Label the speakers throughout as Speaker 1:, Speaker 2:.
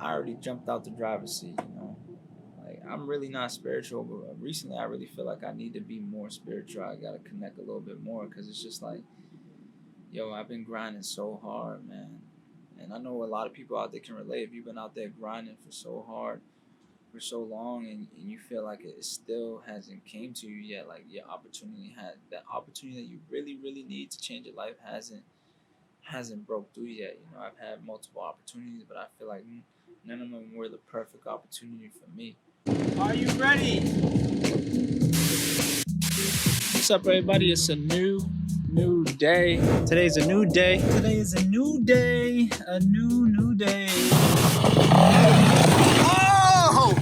Speaker 1: I already jumped out the driver's seat. Like I'm really not spiritual, but recently I really feel like I need to be more spiritual. I gotta connect a little bit more because it's just like, yo, I've been grinding so hard, man. And I know a lot of people out there can relate. If you've been out there grinding for so hard for so long, and you feel like it still hasn't came to you yet, like your opportunity had that opportunity that you really need to change your life hasn't broke through yet. I've had multiple opportunities, but I feel like none of them were the perfect opportunity for me. Are you ready? What's up, everybody? It's a new day. Today's a new day. Today is a new day. A new day. Oh!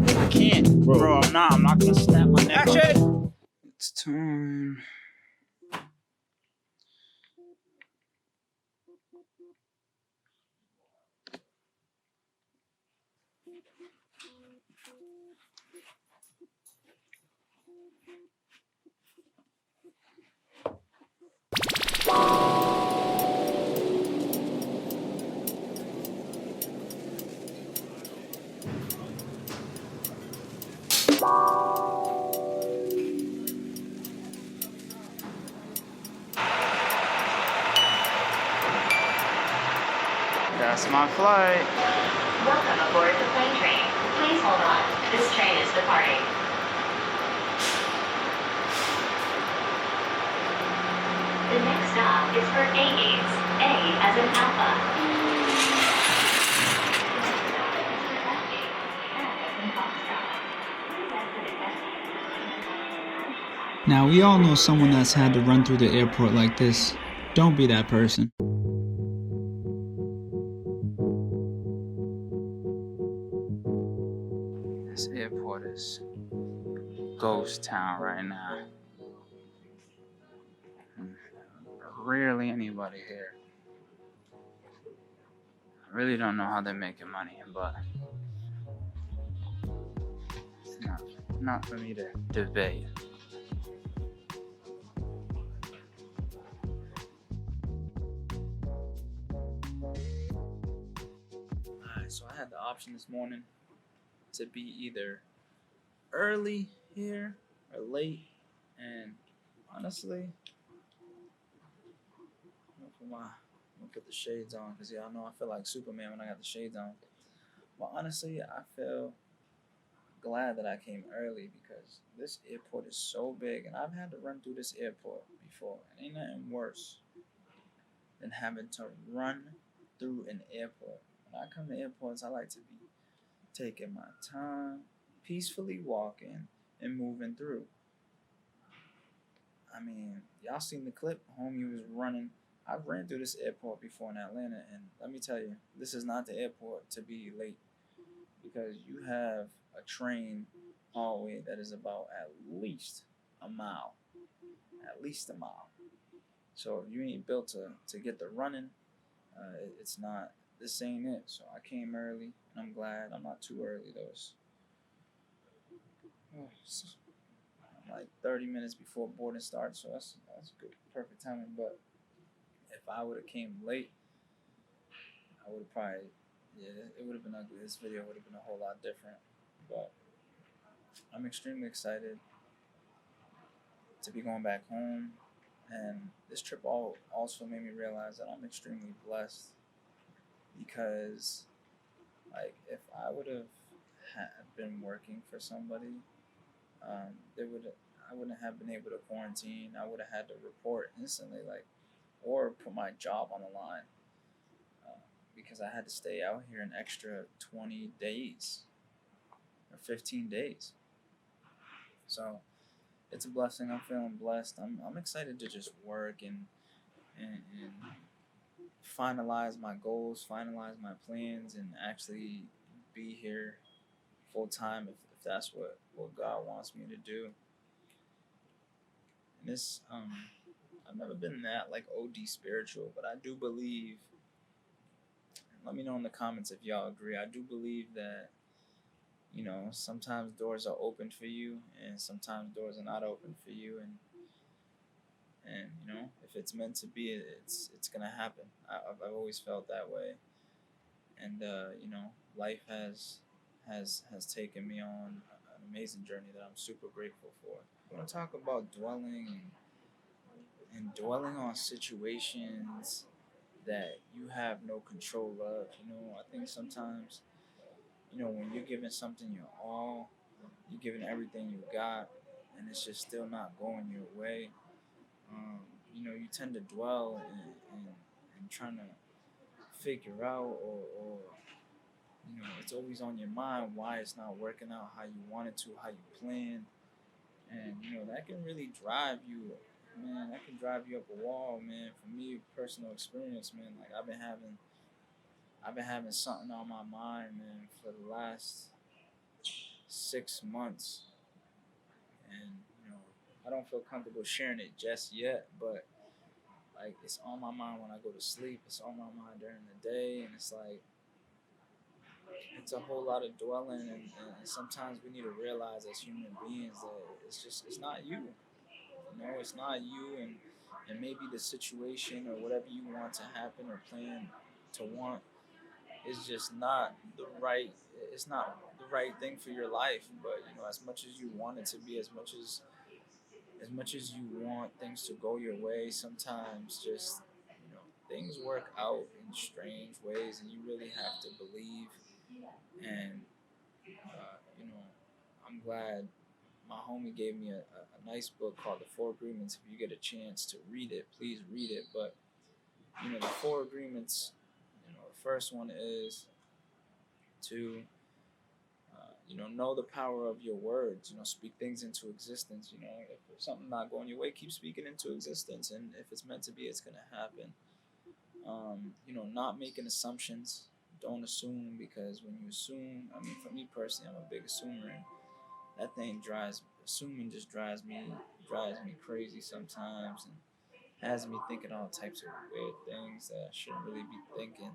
Speaker 1: I can't, bro. I'm not gonna snap my neck. Action! It's time. That's my flight.
Speaker 2: Welcome aboard the plane train. Please hold on. This train is departing. The next stop is for A gates. A as in Alpha.
Speaker 1: Now, we all know someone that's had to run through the airport like this. Don't be that person. This airport is ghost town right now. Rarely anybody here. I really don't know how they're making money, but not for me to debate. Alright, so I had the option this morning to be either early here or late, and honestly, I'm gonna put the shades on because I know I feel like Superman when I got the shades on. But honestly, I feel glad that I came early because this airport is so big, and I've had to run through this airport before, and ain't nothing worse than having to run through an airport. When I come to airports, I like to be taking my time, peacefully walking and moving through. I mean, y'all seen the clip? Homie was running. I've ran through this airport before in Atlanta, and let me tell you, this is not the airport to be late because you have a train hallway that is about at least a mile. At least a mile. So if you ain't built to get the running, it's not. This ain't it. So I came early, and I'm glad I'm not too early though. It's like 30 minutes before boarding starts, so that's good, perfect timing. But if I would have came late, I would have probably, it would have been ugly. This video would have been a whole lot different. But I'm extremely excited to be going back home, and this trip also made me realize that I'm extremely blessed because, like, if I would have been working for somebody, I wouldn't have been able to quarantine. I would have had to report instantly, like, or put my job on the line because I had to stay out here an extra 20 days or 15 days. So it's a blessing. I'm feeling blessed. I'm excited to just work and finalize my goals, finalize my plans, and actually be here full time if that's what God wants me to do. And this, I've never been that like OD spiritual, but I do believe. Let me know in the comments if y'all agree. I do believe that sometimes doors are open for you, and sometimes doors are not open for you, and if it's meant to be, it's gonna happen. I've always felt that way, and life has taken me on an amazing journey that I'm super grateful for. I want to talk about dwelling on situations that you have no control of. I think sometimes, when you're giving something your all, you're giving everything you got, and it's just still not going your way. Um, you tend to dwell and trying to figure out, or it's always on your mind why it's not working out how you wanted to, how you planned, and that can really drive you, man. That can drive you up a wall, man. For me, personal experience, man. Like I've been having something on my mind, man, for the last 6 months, and I don't feel comfortable sharing it just yet, but like it's on my mind when I go to sleep. It's on my mind during the day, and it's like it's a whole lot of dwelling, and sometimes we need to realize as human beings that it's not you. It's not you, and maybe the situation or whatever you want to happen or plan to want is just not the right. It's not the right thing for your life. But as much as you want it to be, as much as you want things to go your way, sometimes just things work out in strange ways, and you really have to believe. And I'm glad my homie gave me a nice book called The Four Agreements. If you get a chance to read it, please read it. But the Four Agreements, the first one is to know the power of your words. Speak things into existence. If something not going your way, keep speaking into existence, and if it's meant to be, it's gonna happen. Not making assumptions. Don't assume, because when you assume, I mean, for me personally, I'm a big assumer, and that thing drives assuming just drives me crazy sometimes, and has me thinking all types of weird things that I shouldn't really be thinking.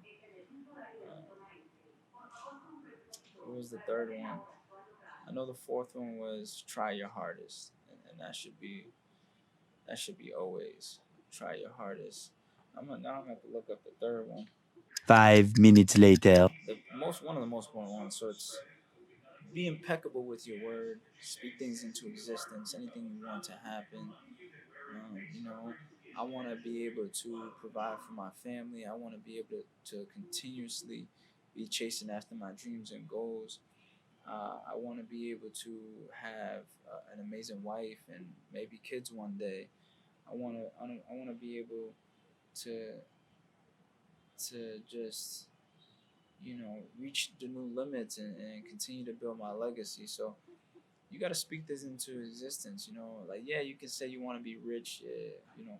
Speaker 1: What was the third one? I know the fourth one was try your hardest, and that should be always try your hardest. I'm gonna have to look up the third one.
Speaker 3: 5 minutes later.
Speaker 1: One of the most important ones. So it's be impeccable with your word. Speak things into existence. Anything you want to happen. You know, I want to be able to provide for my family. I want to be able to continuously be chasing after my dreams and goals. I want to be able to have an amazing wife and maybe kids one day. I want to be able to just reach the new limits, and continue to build my legacy. So you got to speak this into existence. Like, yeah, you can say you want to be rich. Yeah,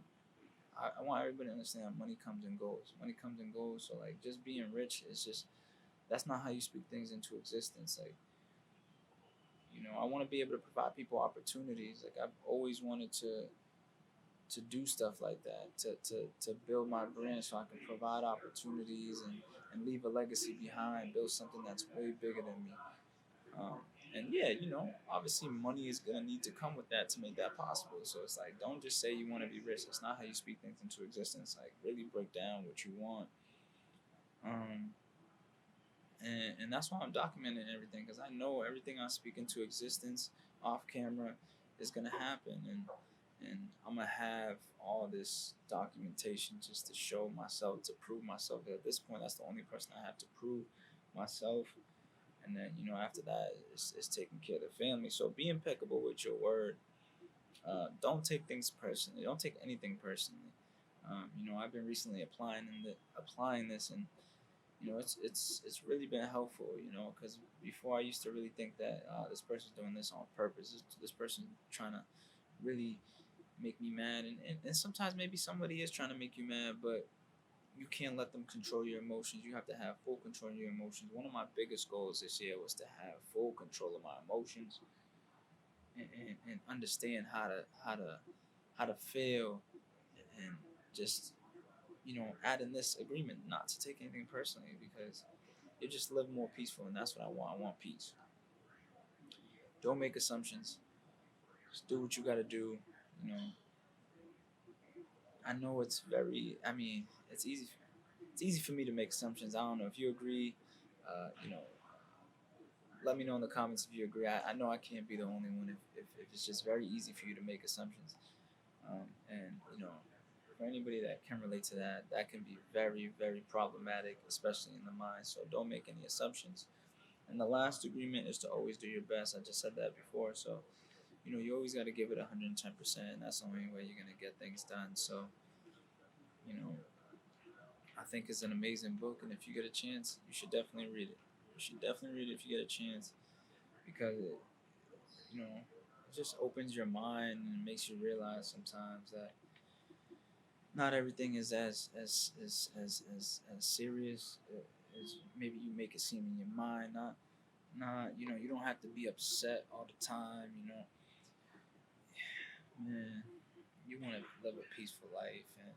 Speaker 1: I want everybody to understand that money comes and goes. Money comes and goes. So like, just being rich is just that's not how you speak things into existence. Like, I want to be able to provide people opportunities. Like, I've always wanted to do stuff like that, to build my brand so I can provide opportunities, and leave a legacy behind, build something that's way bigger than me. Um, and yeah, obviously money is gonna need to come with that to make that possible. So it's like, don't just say you want to be rich. That's not how you speak things into existence. Like, really break down what you want. Um, and that's why I'm documenting everything, because I know everything I speak into existence off camera is gonna happen, and I'm gonna have all this documentation just to show myself, to prove myself. At this point, that's the only person I have to prove myself. And then after that, it's taking care of the family. So be impeccable with your word. Don't take things personally. Don't take anything personally. I've been recently applying this, and it's really been helpful. Because before I used to really think that this person's doing this on purpose. This person trying to really make me mad, and sometimes maybe somebody is trying to make you mad, but you can't let them control your emotions. You have to have full control of your emotions. One of my biggest goals this year was to have full control of my emotions, and understand how to feel, and just add in this agreement not to take anything personally, because you just live more peaceful, and that's what I want. I want peace. Don't make assumptions. Just do what you got to do. You know, I know it's very. I mean, it's easy. It's easy for me to make assumptions. I don't know if you agree. You know, let me know in the comments if you agree. I know I can't be the only one if it's just very easy for you to make assumptions. And for anybody that can relate to that, that can be very, very problematic, especially in the mind. So don't make any assumptions. And the last agreement is to always do your best. I just said that before. So, you always got to give it 110%. That's the only way you're going to get things done. So, you know, I think it's an amazing book. And if you get a chance, you should definitely read it. You should definitely read it if you get a chance because it just opens your mind and makes you realize sometimes that not everything is as serious as maybe you make it seem in your mind. Not you don't have to be upset all the time. Man, you want to live a peaceful life, and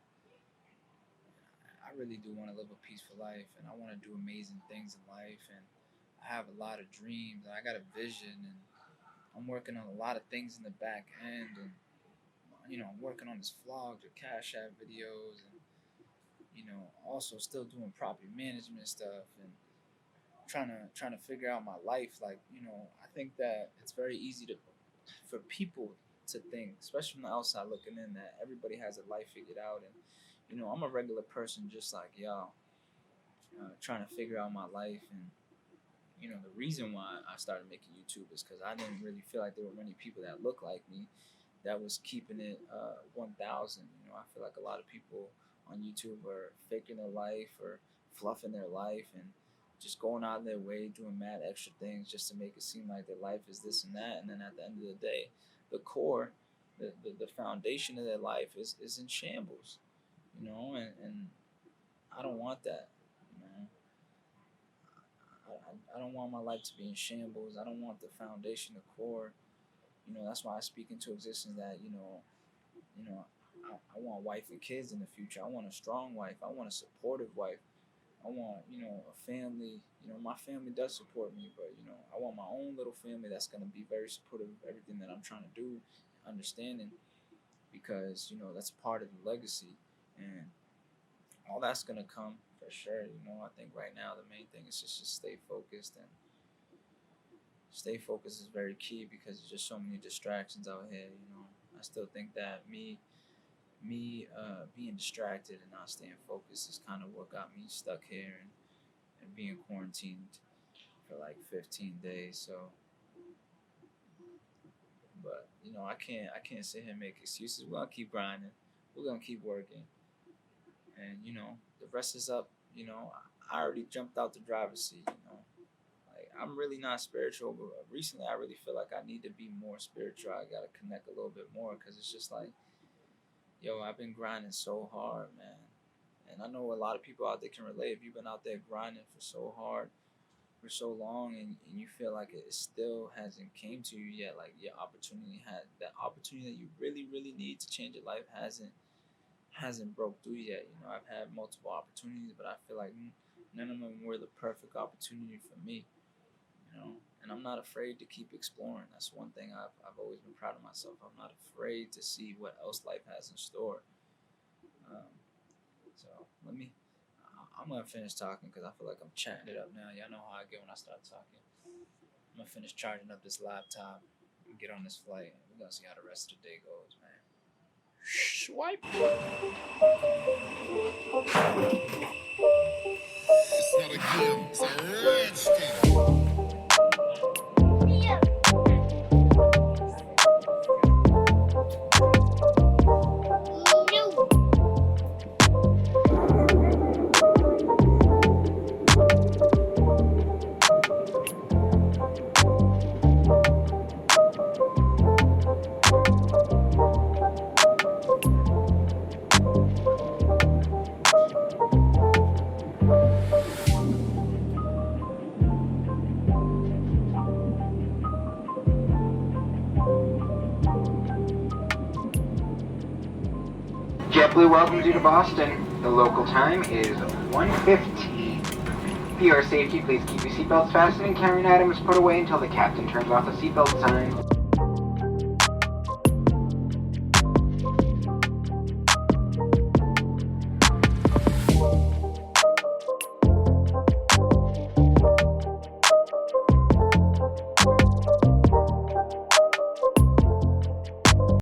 Speaker 1: I really do want to live a peaceful life, and I want to do amazing things in life, and I have a lot of dreams. I got a vision, and I'm working on a lot of things in the back end, and I'm working on this vlog, the Cashapp videos, and also still doing property management stuff, and trying to figure out my life. Like, I think that it's very easy for people to think, especially from the outside looking in, that everybody has a life figured out, and I'm a regular person just like y'all, trying to figure out my life. And the reason why I started making YouTube is because I didn't really feel like there were many people that looked like me that was keeping it 1,000. I feel like a lot of people on YouTube are faking their life or fluffing their life and just going out of their way, doing mad extra things just to make it seem like their life is this and that. And then at the end of the day, the core, the foundation of their life is in shambles, and I don't want that. I don't want my life to be in shambles. I don't want the foundation, the core. That's why I speak into existence that, I want wife and kids in the future. I want a strong wife. I want a supportive wife. I want, a family. My family does support me, but, I want my own little family that's going to be very supportive of everything that I'm trying to do, understanding, because, that's part of the legacy. And all that's going to come for sure. I think right now the main thing is just to stay focused, and stay focused is very key because there's just so many distractions out here. I still think that me being distracted and not staying focused is kind of what got me stuck here and being quarantined for like 15 days. So, but I can't sit here and make excuses. We're gonna keep grinding. We're gonna keep working, and the rest is up. I already jumped out the driver's seat. Like, I'm really not spiritual, but recently I really feel like I need to be more spiritual. I gotta connect a little bit more because it's just like, yo, I've been grinding so hard, man. And I know a lot of people out there can relate. If you've been out there grinding for so hard for so long, and you feel like it still hasn't came to you yet, like your opportunity that opportunity that you really, really need to change your life hasn't broke through yet. I've had multiple opportunities, but I feel like none of them were the perfect opportunity for me. And I'm not afraid to keep exploring. That's one thing I've always been proud of myself. I'm not afraid to see what else life has in store. So I'm gonna finish talking because I feel like I'm chatting it up now. Y'all know how I get when I start talking. I'm gonna finish charging up this laptop and get on this flight. We're gonna see how the rest of the day goes, man. Swipe.
Speaker 4: It's not a game, it's a rich thing.
Speaker 5: JetBlue welcomes you to Boston. The local time is 1:15. For your safety, please keep your seatbelts fastened and carry-on items put away until the captain turns off the seatbelt sign.